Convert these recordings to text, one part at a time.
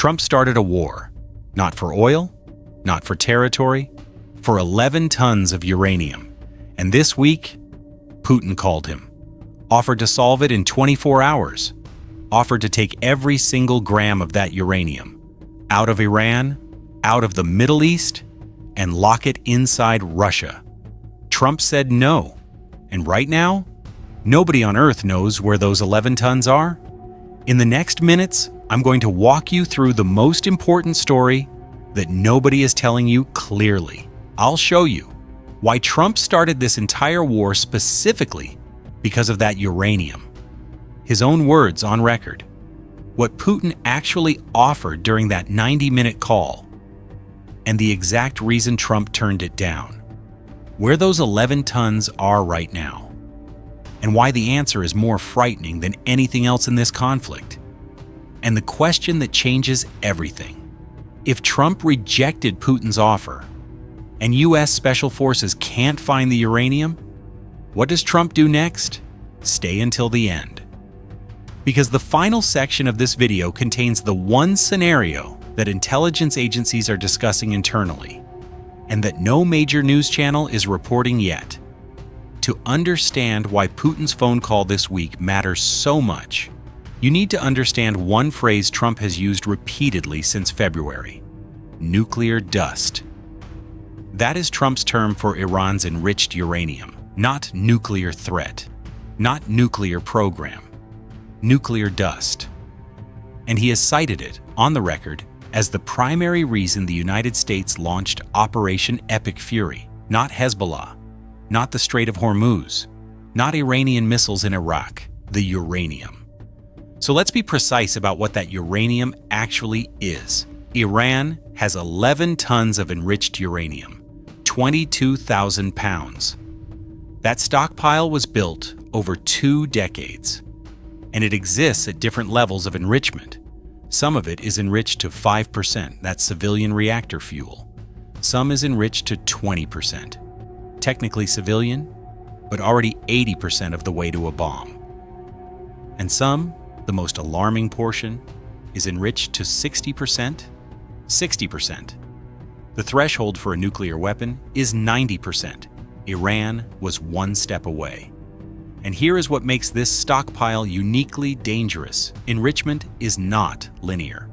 Trump started a war, not for oil, not for territory, for 11 tons of uranium. And this week, Putin called him, offered to solve it in 24 hours, offered to take every single gram of that uranium out of Iran, out of the Middle East, and lock it inside Russia. Trump said no. And right now, nobody on Earth knows where those 11 tons are. In the next minutes, I'm going to walk you through the most important story that nobody is telling you clearly. I'll show you why Trump started this entire war specifically because of that uranium. His own words on record. What Putin actually offered during that 90-minute call, and the exact reason Trump turned it down. Where those 11 tons are right now, and why the answer is more frightening than anything else in this conflict. And the question that changes everything. If Trump rejected Putin's offer, and U.S. Special Forces can't find the uranium, what does Trump do next? Stay until the end. Because the final section of this video contains the one scenario that intelligence agencies are discussing internally, and that no major news channel is reporting yet. To understand why Putin's phone call this week matters so much, you need to understand one phrase Trump has used repeatedly since February: nuclear dust. That is Trump's term for Iran's enriched uranium, not nuclear threat, not nuclear program, nuclear dust. And he has cited it, on the record, as the primary reason the United States launched Operation Epic Fury, not Hezbollah, not the Strait of Hormuz, not Iranian missiles in Iraq, the uranium. So let's be precise about what that uranium actually is. Iran has 11 tons of enriched uranium, 22,000 pounds. That stockpile was built over 2 decades, and it exists at different levels of enrichment. Some of it is enriched to 5%, that's civilian reactor fuel. Some is enriched to 20%. Technically civilian, but already 80% of the way to a bomb. And some, the most alarming portion, is enriched to 60%, 60%. The threshold for a nuclear weapon is 90%. Iran was one step away. And here is what makes this stockpile uniquely dangerous. Enrichment is not linear.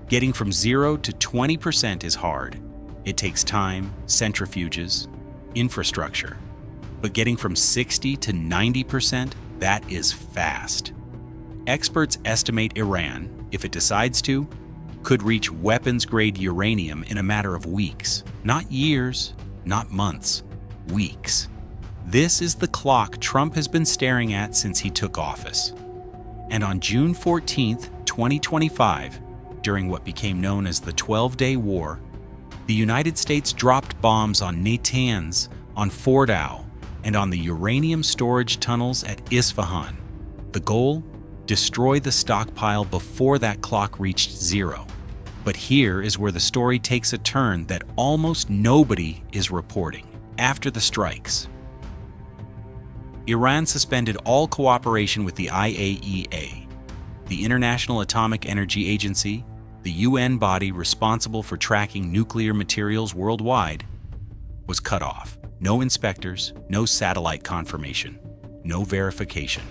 Getting from 0 to 20% is hard. It takes time, centrifuges, infrastructure. But getting from 60 to 90%, that is fast. Experts estimate Iran, if it decides to, could reach weapons-grade uranium in a matter of weeks. Not years, not months, weeks. This is the clock Trump has been staring at since he took office. And on June 14, 2025, during what became known as the 12-Day War, the United States dropped bombs on Natanz, on Fordow, and on the uranium storage tunnels at Isfahan. The goal? Destroy the stockpile before that clock reached 0. But here is where the story takes a turn that almost nobody is reporting. After the strikes, Iran suspended all cooperation with the IAEA, the International Atomic Energy Agency, the UN body responsible for tracking nuclear materials worldwide, was cut off. No inspectors, no satellite confirmation, no verification.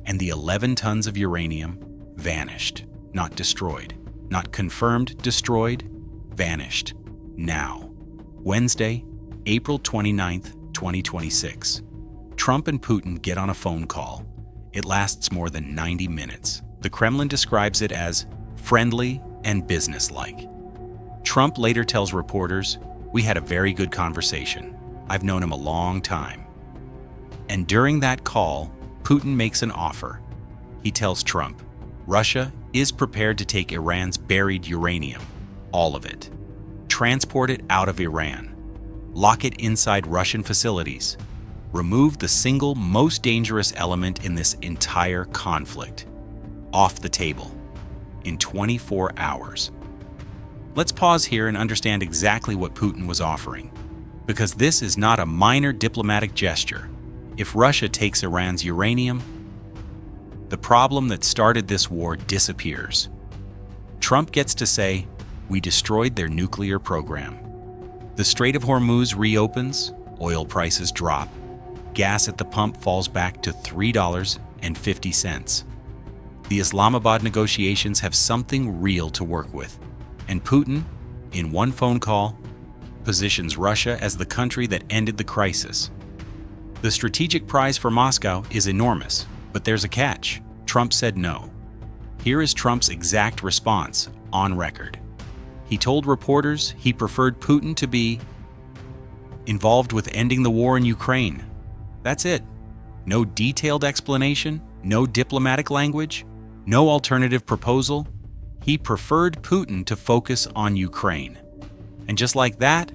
And the 11 tons of uranium vanished, not destroyed. Not confirmed destroyed, vanished. Now. Wednesday, April 29th, 2026. Trump and Putin get on a phone call. It lasts more than 90 minutes. The Kremlin describes it as friendly and businesslike. Trump later tells reporters, "We had a very good conversation. I've known him a long time." And during that call, Putin makes an offer. He tells Trump, Russia is prepared to take Iran's buried uranium, all of it, transport it out of Iran, lock it inside Russian facilities, remove the single most dangerous element in this entire conflict, off the table, in 24 hours. Let's pause here and understand exactly what Putin was offering, because this is not a minor diplomatic gesture. If Russia takes Iran's uranium, the problem that started this war disappears. Trump gets to say, "We destroyed their nuclear program." The Strait of Hormuz reopens, oil prices drop. Gas at the pump falls back to $3.50. The Islamabad negotiations have something real to work with. And Putin, in one phone call, positions Russia as the country that ended the crisis. The strategic prize for Moscow is enormous, but there's a catch. Trump said no. Here is Trump's exact response, on record. He told reporters he preferred Putin to be involved with ending the war in Ukraine. That's it. No detailed explanation, no diplomatic language, no alternative proposal. He preferred Putin to focus on Ukraine. And just like that,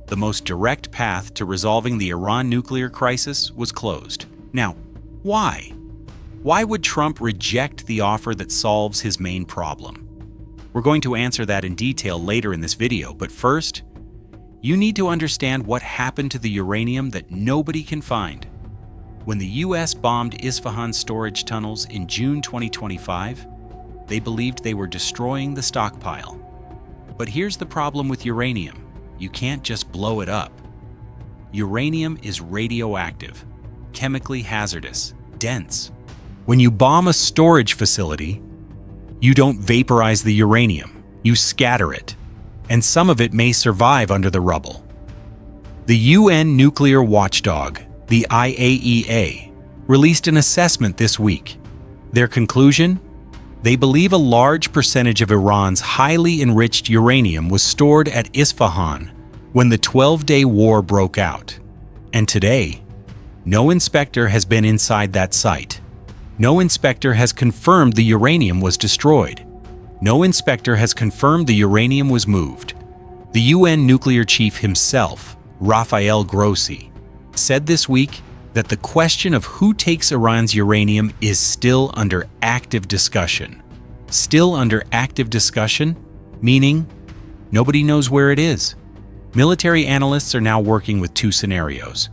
the most direct path to resolving the Iran nuclear crisis was closed. Now, why? Why would Trump reject the offer that solves his main problem? We're going to answer that in detail later in this video, but first, you need to understand what happened to the uranium that nobody can find. When the US bombed Isfahan storage tunnels in June 2025, they believed they were destroying the stockpile. But here's the problem with uranium. You can't just blow it up. Uranium is radioactive, chemically hazardous, dense. When you bomb a storage facility, you don't vaporize the uranium, you scatter it, and some of it may survive under the rubble. The UN nuclear watchdog, the IAEA, released an assessment this week. Their conclusion? They believe a large percentage of Iran's highly enriched uranium was stored at Isfahan when the 12-day war broke out. And today, no inspector has been inside that site. No inspector has confirmed the uranium was destroyed. No inspector has confirmed the uranium was moved. The UN nuclear chief himself, Rafael Grossi, said this week that the question of who takes Iran's uranium is still under active discussion. Still under active discussion, meaning nobody knows where it is. Military analysts are now working with two scenarios.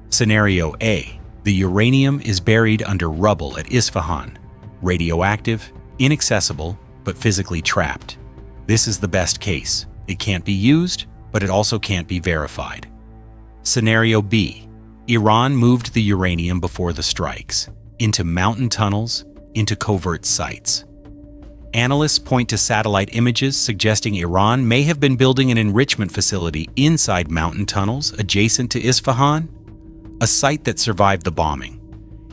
Scenario A, the uranium is buried under rubble at Isfahan, radioactive, inaccessible, but physically trapped. This is the best case. It can't be used, but it also can't be verified. Scenario B, Iran moved the uranium before the strikes, into mountain tunnels, into covert sites. Analysts point to satellite images suggesting Iran may have been building an enrichment facility inside mountain tunnels adjacent to Isfahan, a site that survived the bombing.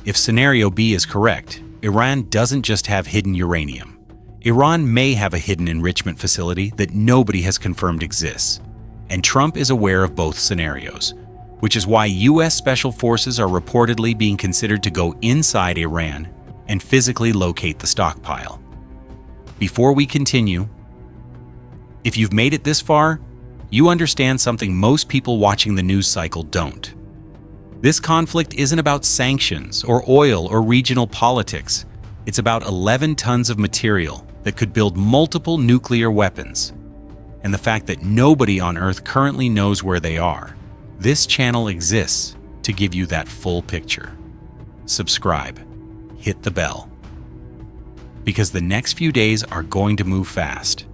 If scenario B is correct, Iran doesn't just have hidden uranium. Iran may have a hidden enrichment facility that nobody has confirmed exists. And Trump is aware of both scenarios, which is why US special forces are reportedly being considered to go inside Iran and physically locate the stockpile. Before we continue, if you've made it this far, you understand something most people watching the news cycle don't. This conflict isn't about sanctions or oil or regional politics. It's about 11 tons of material that could build multiple nuclear weapons. And the fact that nobody on Earth currently knows where they are. This channel exists to give you that full picture. Subscribe, hit the bell, because the next few days are going to move fast.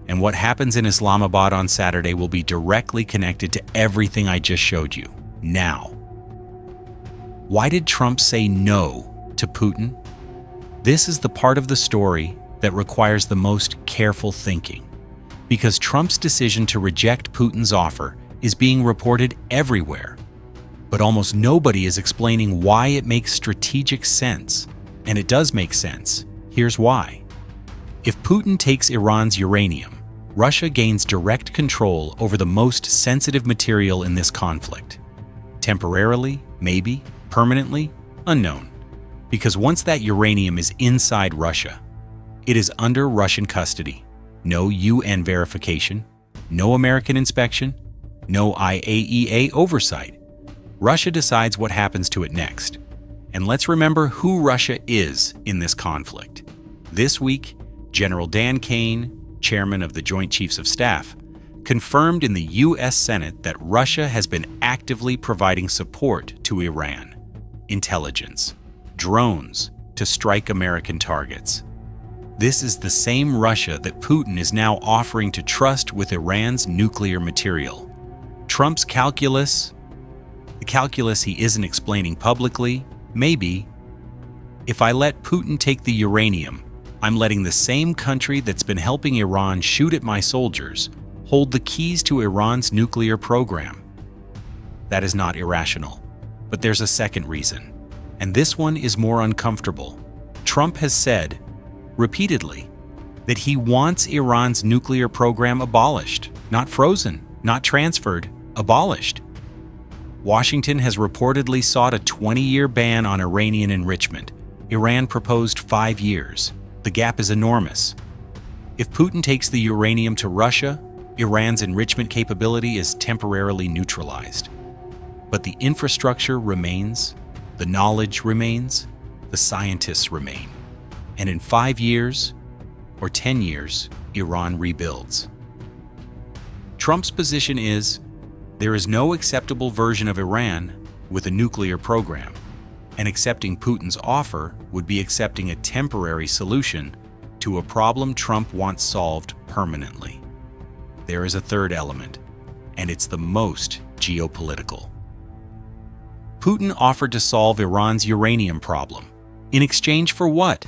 And what happens in Islamabad on Saturday will be directly connected to everything I just showed you. Now, why did Trump say no to Putin? This is the part of the story that requires the most careful thinking, because Trump's decision to reject Putin's offer is being reported everywhere. But almost nobody is explaining why it makes strategic sense. And it does make sense. Here's why. If Putin takes Iran's uranium, Russia gains direct control over the most sensitive material in this conflict. Temporarily, maybe, permanently, unknown. Because once that uranium is inside Russia, it is under Russian custody. No UN verification, no American inspection, no IAEA oversight. Russia decides what happens to it next. And let's remember who Russia is in this conflict. This week, General Dan Kane, chairman of the Joint Chiefs of Staff, confirmed in the US Senate that Russia has been actively providing support to Iran. Intelligence, drones to strike American targets. This is the same Russia that Putin is now offering to trust with Iran's nuclear material. Trump's calculus, the calculus he isn't explaining publicly, maybe, if I let Putin take the uranium, I'm letting the same country that's been helping Iran shoot at my soldiers hold the keys to Iran's nuclear program. That is not irrational. But there's a second reason, and this one is more uncomfortable. Trump has said, repeatedly, that he wants Iran's nuclear program abolished, not frozen, not transferred, abolished. Washington has reportedly sought a 20-year ban on Iranian enrichment. Iran proposed 5 years. The gap is enormous. If Putin takes the uranium to Russia, Iran's enrichment capability is temporarily neutralized. But the infrastructure remains, the knowledge remains, the scientists remain. And in 5 years, or 10 years, Iran rebuilds. Trump's position is, there is no acceptable version of Iran with a nuclear program, and accepting Putin's offer would be accepting a temporary solution to a problem Trump wants solved permanently. There is a third element, and it's the most geopolitical. Putin offered to solve Iran's uranium problem. In exchange for what?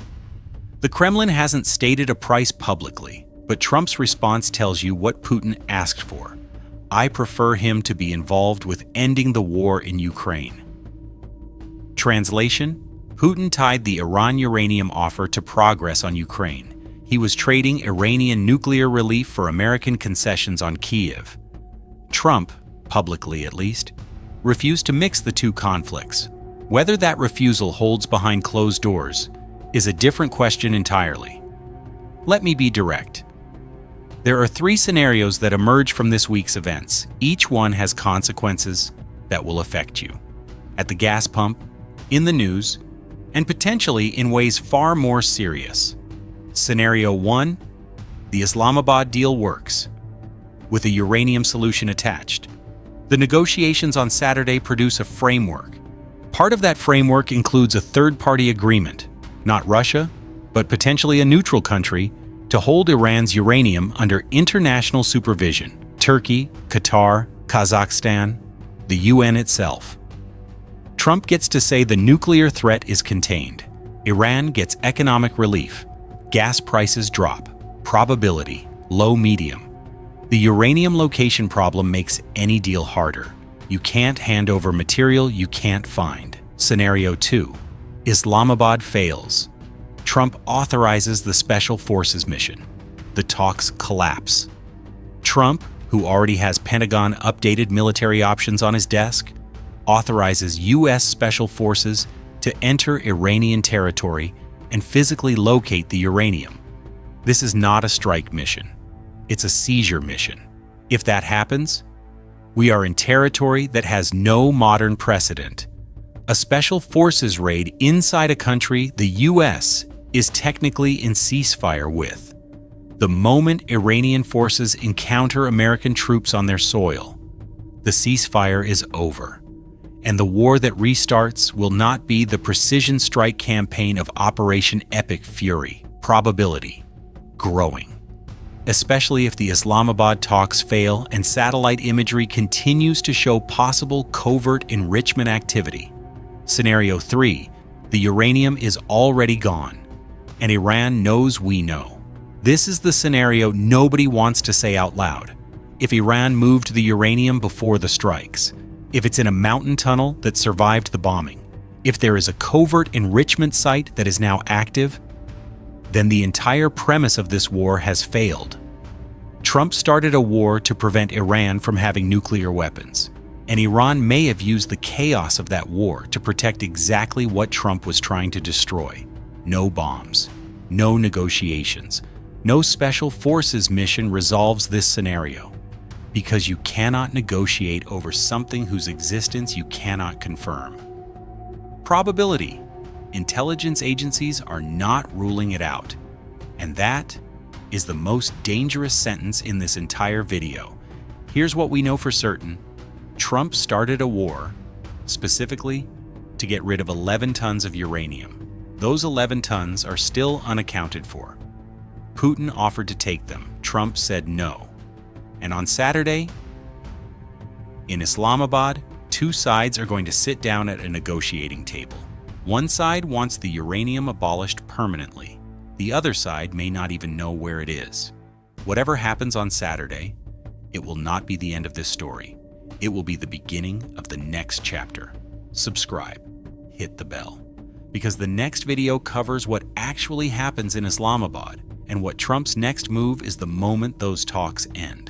The Kremlin hasn't stated a price publicly, but Trump's response tells you what Putin asked for. I prefer him to be involved with ending the war in Ukraine. Translation: Putin tied the Iran uranium offer to progress on Ukraine. He was trading Iranian nuclear relief for American concessions on Kyiv. Trump, publicly at least, refused to mix the two conflicts. Whether that refusal holds behind closed doors is a different question entirely. Let me be direct. There are 3 scenarios that emerge from this week's events. Each one has consequences that will affect you. At the gas pump, in the news, and potentially in ways far more serious. Scenario 1, the Islamabad deal works, with a uranium solution attached. The negotiations on Saturday produce a framework. Part of that framework includes a third-party agreement, not Russia, but potentially a neutral country, to hold Iran's uranium under international supervision. Turkey, Qatar, Kazakhstan, the UN itself. Trump gets to say the nuclear threat is contained. Iran gets economic relief. Gas prices drop. Probability, low-medium. The uranium location problem makes any deal harder. You can't hand over material you can't find. Scenario 2. Islamabad fails. Trump authorizes the Special Forces mission. The talks collapse. Trump, who already has Pentagon updated military options on his desk, authorizes U.S. Special Forces to enter Iranian territory and physically locate the uranium. This is not a strike mission. It's a seizure mission. If that happens, we are in territory that has no modern precedent. A special forces raid inside a country the U.S. is technically in ceasefire with. The moment Iranian forces encounter American troops on their soil, the ceasefire is over. And the war that restarts will not be the precision strike campaign of Operation Epic Fury. Probability growing. Especially if the Islamabad talks fail and satellite imagery continues to show possible covert enrichment activity. Scenario 3. The uranium is already gone, and Iran knows we know. This is the scenario nobody wants to say out loud. If Iran moved the uranium before the strikes, if it's in a mountain tunnel that survived the bombing, if there is a covert enrichment site that is now active, then the entire premise of this war has failed. Trump started a war to prevent Iran from having nuclear weapons, and Iran may have used the chaos of that war to protect exactly what Trump was trying to destroy. No bombs, no negotiations, no special forces mission resolves this scenario, because you cannot negotiate over something whose existence you cannot confirm. Probability. Intelligence agencies are not ruling it out, and that is the most dangerous sentence in this entire video. Here's what we know for certain. Trump started a war, specifically to get rid of 11 tons of uranium. Those 11 tons are still unaccounted for. Putin offered to take them. Trump said no. And on Saturday, in Islamabad, two sides are going to sit down at a negotiating table. One side wants the uranium abolished permanently. The other side may not even know where it is. Whatever happens on Saturday, it will not be the end of this story. It will be the beginning of the next chapter. Subscribe, hit the bell, because the next video covers what actually happens in Islamabad, and what Trump's next move is the moment those talks end.